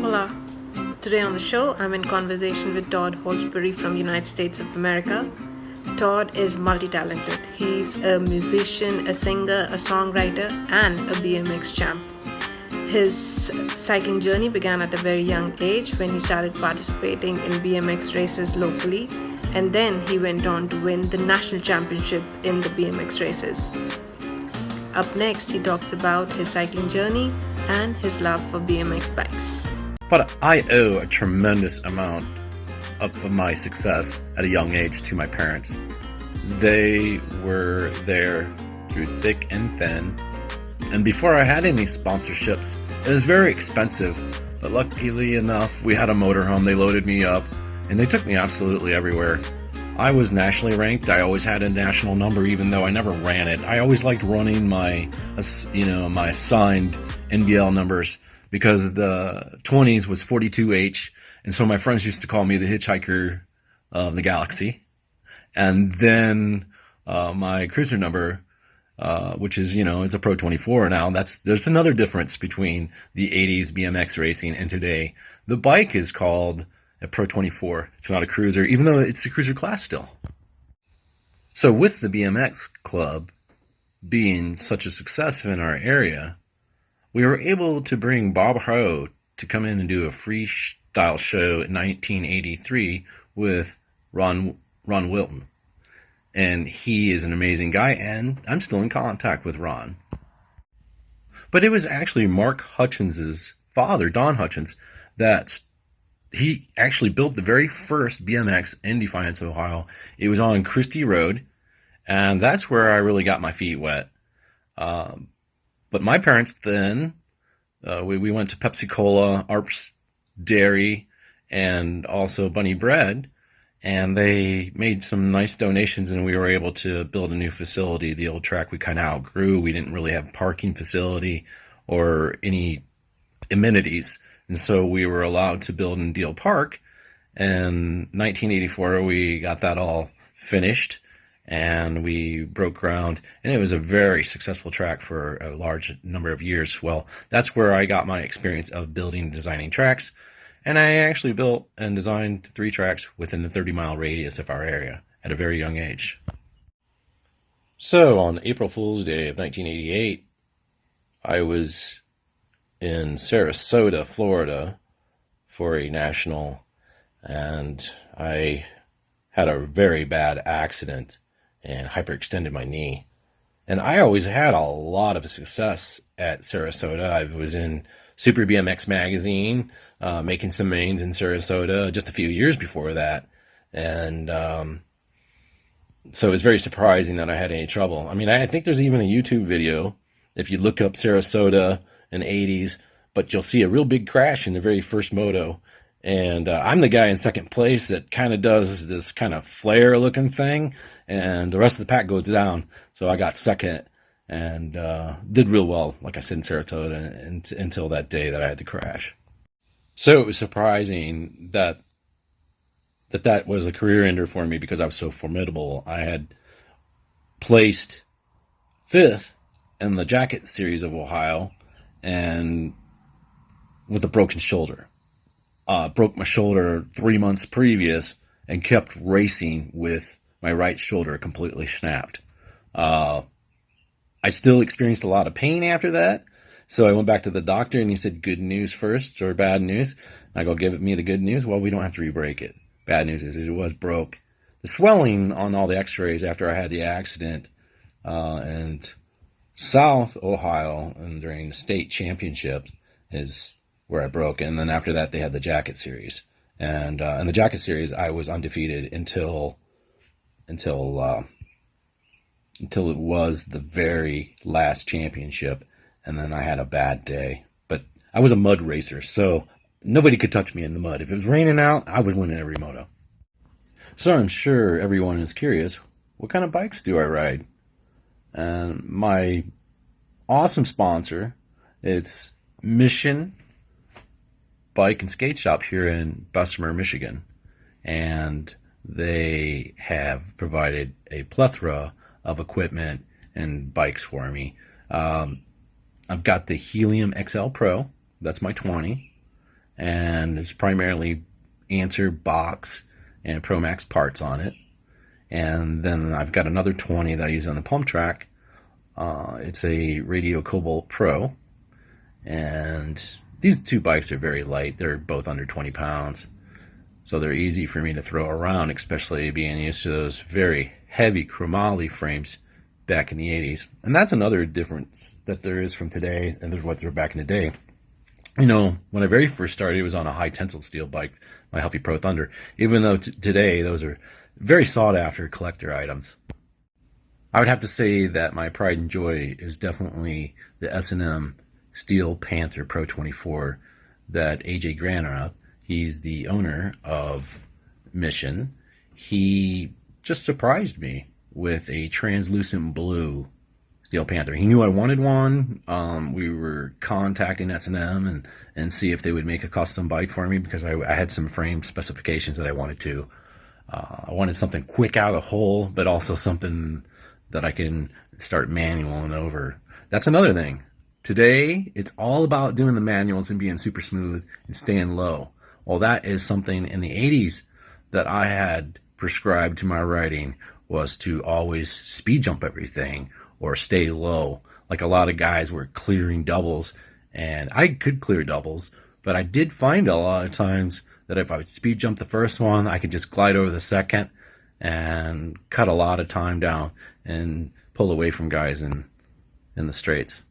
Hola. Today on the show, I'm in conversation with Todd Holtsberry from United States of America. Todd is multi-talented. He's a musician, a singer, a songwriter, and a BMX champ. His cycling journey began at a very young age when he started participating in BMX races locally, and then he went on to win the national championship in the BMX races. Up next, he talks about his cycling journey and his love for BMX bikes. But I owe a tremendous amount of my success at a young age to my parents. They were there through thick and thin. And before I had any sponsorships, it was very expensive. But luckily enough, we had a motorhome. They loaded me up and they took me absolutely everywhere. I was nationally ranked. I always had a national number, even though I never ran it. I always liked running my assigned NBL numbers because the 20s was 42H. And so my friends used to call me the hitchhiker of the galaxy. And then my cruiser number, which is, it's a Pro 24 now. There's another difference between the 80s BMX racing and today. The bike is called a Pro 24. It's not a cruiser, even though it's a cruiser class still. So with the BMX club being such a success in our area, we were able to bring Bob Ho to come in and do a freestyle show in 1983 with Ron Wilton. And he is an amazing guy, and I'm still in contact with Ron. But it was actually Mark Hutchins's father, Don Hutchins, that he actually built the very first BMX in Defiance, Ohio. It was on Christie Road, and that's where I really got my feet wet. But my parents then, we went to Pepsi Cola, Arps Dairy, and also Bunny Bread. And they made some nice donations, and we were able to build a new facility. The old track we kind of outgrew. We didn't really have parking facility or any amenities. And so we were allowed to build in Deal Park. And 1984, we got that all finished, and we broke ground. And it was a very successful track for a large number of years. Well, that's where I got my experience of building and designing tracks. And I actually built and designed 3 tracks within the 30-mile radius of our area at a very young age. So on April Fool's Day of 1988, I was in Sarasota, Florida for a national, and I had a very bad accident and hyperextended my knee. And I always had a lot of success at Sarasota. I was in Super BMX magazine, making some mains in Sarasota just a few years before that. And so it was very surprising that I had any trouble. I mean, I think there's even a YouTube video, if you look up Sarasota in the 80s, but you'll see a real big crash in the very first moto. And I'm the guy in second place that kind of does this kind of flare looking thing, and the rest of the pack goes down. So I got second and did real well, like I said, in Sarasota until that day that I had to crash. So it was surprising that was a career ender for me because I was so formidable. I had placed 5th in the Jacket Series of Ohio, and with a broken shoulder. Broke my shoulder 3 months previous and kept racing with my right shoulder completely snapped. I still experienced a lot of pain after that, so I went back to the doctor and he said, good news first or bad news? I go, give me the good news. Well, we don't have to re-break it. Bad news is it was broke. The swelling on all the x-rays after I had the accident and South Ohio and during the state championship is where I broke. And then after that, they had the Jacket Series. And in the Jacket Series, I was undefeated until it was the very last championship. And then I had a bad day. But I was a mud racer, so nobody could touch me in the mud. If it was raining out, I was winning every moto. So I'm sure everyone is curious, what kind of bikes do I ride? And my awesome sponsor, it's Mission Bike and Skate Shop here in Bessemer, Michigan. And they have provided a plethora of equipment and bikes for me. I've got the Helium XL Pro. That's my 20. and it's primarily Answer box and Pro Max parts on it. And then I've got another 20 that I use on the pump track. It's a Radio Cobalt Pro, and these two bikes are very light. They're both under 20 pounds, so they're easy for me to throw around, especially being used to those very heavy chromoly frames back in the 80s. And that's another difference that there is from today and what there were back in the day. You know, when I very first started, it was on a high tensile steel bike, my Huffy Pro Thunder, even though today those are very sought after collector items. I would have to say that my pride and joy is definitely the S&M Steel Panther Pro 24 that AJ Granera, he's the owner of Mission, he just surprised me with a translucent blue Steel Panther. He knew I wanted one. We were contacting S&M and see if they would make a custom bike for me, because I had some frame specifications that I wanted to. I wanted something quick out of the hole, but also something that I can start manualing over. That's another thing. Today, it's all about doing the manuals and being super smooth and staying low. Well, that is something in the 80s that I had prescribed to my riding, was to always speed jump everything or stay low. Like a lot of guys were clearing doubles, and I could clear doubles, but I did find a lot of times that if I would speed jump the first one, I could just glide over the second and cut a lot of time down and pull away from guys in the straights.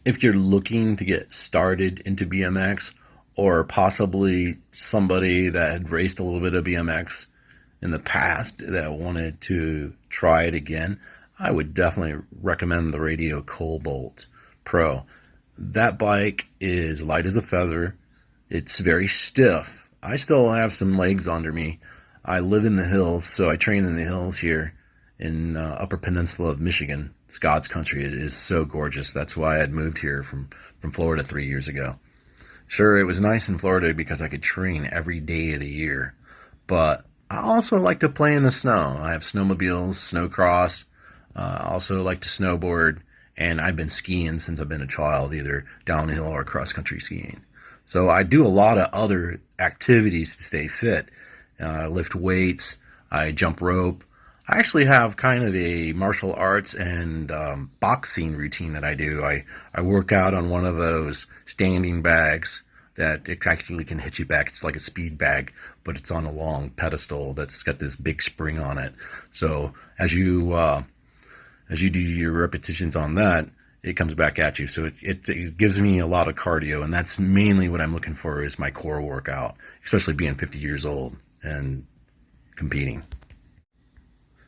If you're looking to get started into BMX, or possibly somebody that had raced a little bit of BMX in the past that wanted to try it again, I would definitely recommend the Radio Cobalt Pro. That bike is light as a feather. It's very stiff. I still have some legs under me. I live in the hills, so I train in the hills here in Upper Peninsula of Michigan. It's God's country. It is so gorgeous. That's why I had moved here from Florida 3 years ago. Sure, it was nice in Florida because I could train every day of the year, but I also like to play in the snow. I have snowmobiles, snowcross. I also like to snowboard, and I've been skiing since I've been a child, either downhill or cross-country skiing. So I do a lot of other activities to stay fit. I lift weights, I jump rope. I actually have kind of a martial arts and boxing routine that I do. I work out on one of those standing bags that it actually can hit you back. It's like a speed bag, but it's on a long pedestal that's got this big spring on it. So as you do your repetitions on that, it comes back at you. So it gives me a lot of cardio, and that's mainly what I'm looking for is my core workout, especially being 50 years old and competing.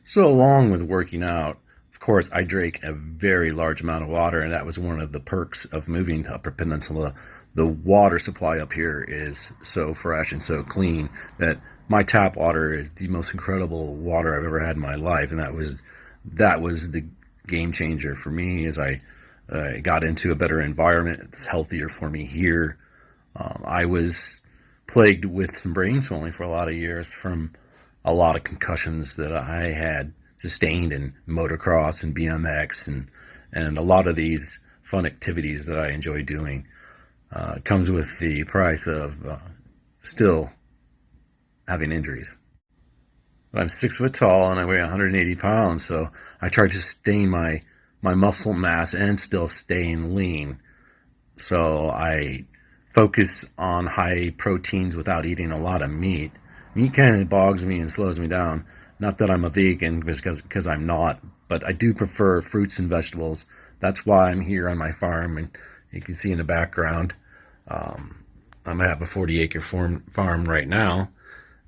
So along with working out, of course, I drank a very large amount of water, and that was one of the perks of moving to Upper Peninsula. The water supply up here is so fresh and so clean that my tap water is the most incredible water I've ever had in my life, and that was the game changer for me as I got into a better environment. It's healthier for me here. I was plagued with some brain swelling for a lot of years from a lot of concussions that I had sustained in motocross and BMX and a lot of these fun activities that I enjoy doing. Comes with the price of still having injuries. But I'm 6 foot tall and I weigh 180 pounds, so I try to sustain my muscle mass and still staying lean. So I focus on high proteins without eating a lot of meat. Meat kind of bogs me and slows me down. Not that I'm a vegan, because I'm not, but I do prefer fruits and vegetables. That's why I'm here on my farm, and you can see in the background, I'm going to have a 40-acre farm right now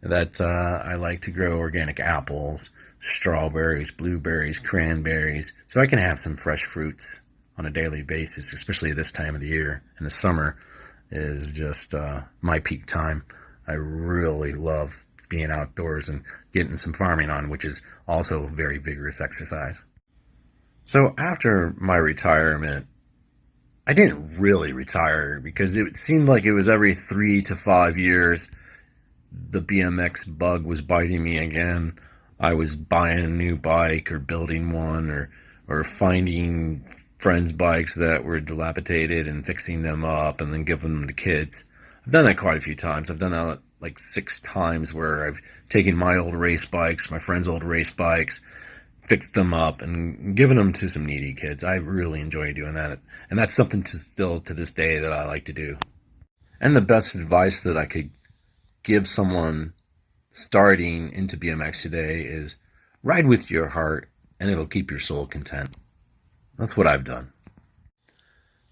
that I like to grow organic apples, strawberries, blueberries, cranberries, so I can have some fresh fruits on a daily basis, especially this time of the year. And the summer is just my peak time. I really love being outdoors and getting some farming on, which is also very vigorous exercise. So after my retirement, I didn't really retire because it seemed like it was every 3 to 5 years the BMX bug was biting me again. I was buying a new bike or building one or finding friends' bikes that were dilapidated and fixing them up and then giving them to kids. I've done that quite a few times. I've done that like 6 times where I've taken my old race bikes, my friends' old race bikes, fixed them up, and given them to some needy kids. I really enjoy doing that. And that's something still to this day that I like to do. And the best advice that I could give someone starting into BMX today is ride with your heart and it'll keep your soul content. That's what I've done.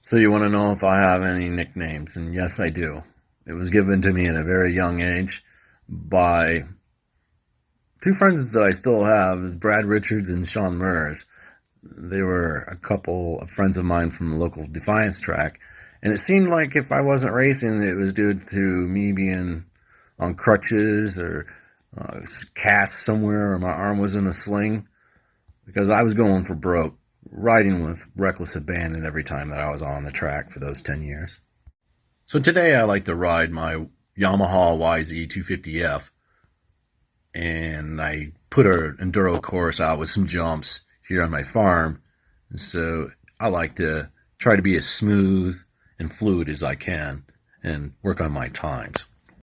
So you want to know if I have any nicknames, and yes, I do. It was given to me at a very young age by two friends that I still have, Brad Richards and Sean Murs. They were a couple of friends of mine from the local Defiance track, and it seemed like if I wasn't racing, it was due to me being on crutches or cast somewhere, or my arm was in a sling, because I was going for broke, riding with reckless abandon every time that I was on the track for those 10 years. So today I like to ride my Yamaha YZ250F, and I put an enduro course out with some jumps here on my farm. And so I like to try to be as smooth and fluid as I can and work on my times.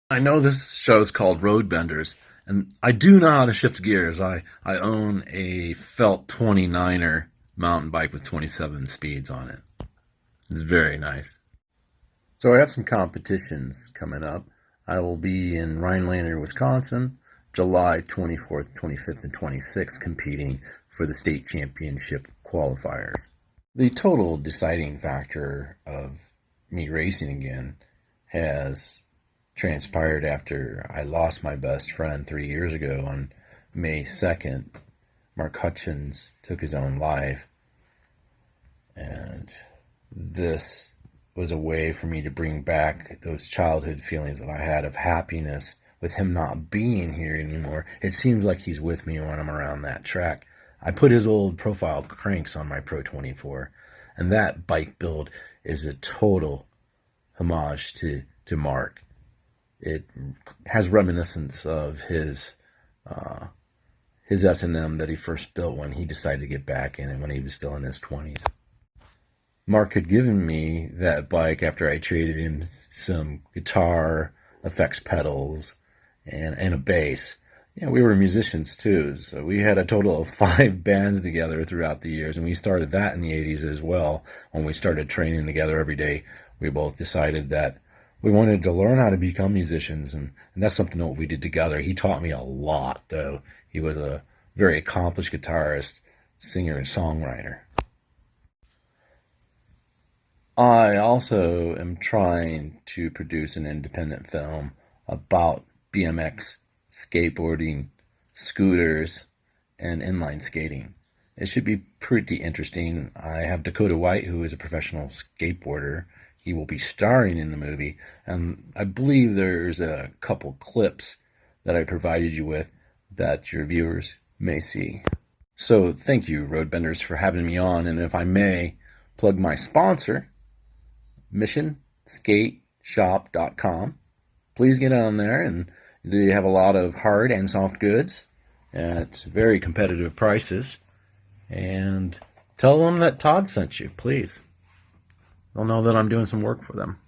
I know this show is called Road Benders, and I do know how to shift gears. I own a felt 29er mountain bike with 27 speeds on it. It's very nice. So I have some competitions coming up. I will be in Rhinelander, Wisconsin, July 24th, 25th, and 26th, competing for the state championship qualifiers. The total deciding factor of me racing again has transpired after I lost my best friend 3 years ago on May 2nd. Mark Hutchins took his own life, and this was a way for me to bring back those childhood feelings that I had of happiness with him not being here anymore. It seems like he's with me when I'm around that track. I put his old profile cranks on my Pro 24, and that bike build is a total homage to Mark. It has reminiscence of his S&M that he first built when he decided to get back in it when he was still in his 20s. Mark had given me that bike after I traded him some guitar effects pedals and a bass. Yeah, we were musicians too, so we had a total of 5 bands together throughout the years, and we started that in the 80s as well. When we started training together every day, we both decided that we wanted to learn how to become musicians, and that's something that we did together. He taught me a lot, though. He was a very accomplished guitarist, singer, and songwriter. I also am trying to produce an independent film about BMX, skateboarding, scooters, and inline skating. It should be pretty interesting. I have Dakota White, who is a professional skateboarder. He will be starring in the movie, and I believe there's a couple clips that I provided you with that your viewers may see. So thank you, Roadbenders, for having me on, and if I may plug my sponsor, missionskateshop.com. Please get on there, and they have a lot of hard and soft goods at very competitive prices. And tell them that Todd sent you, please. They'll know that I'm doing some work for them.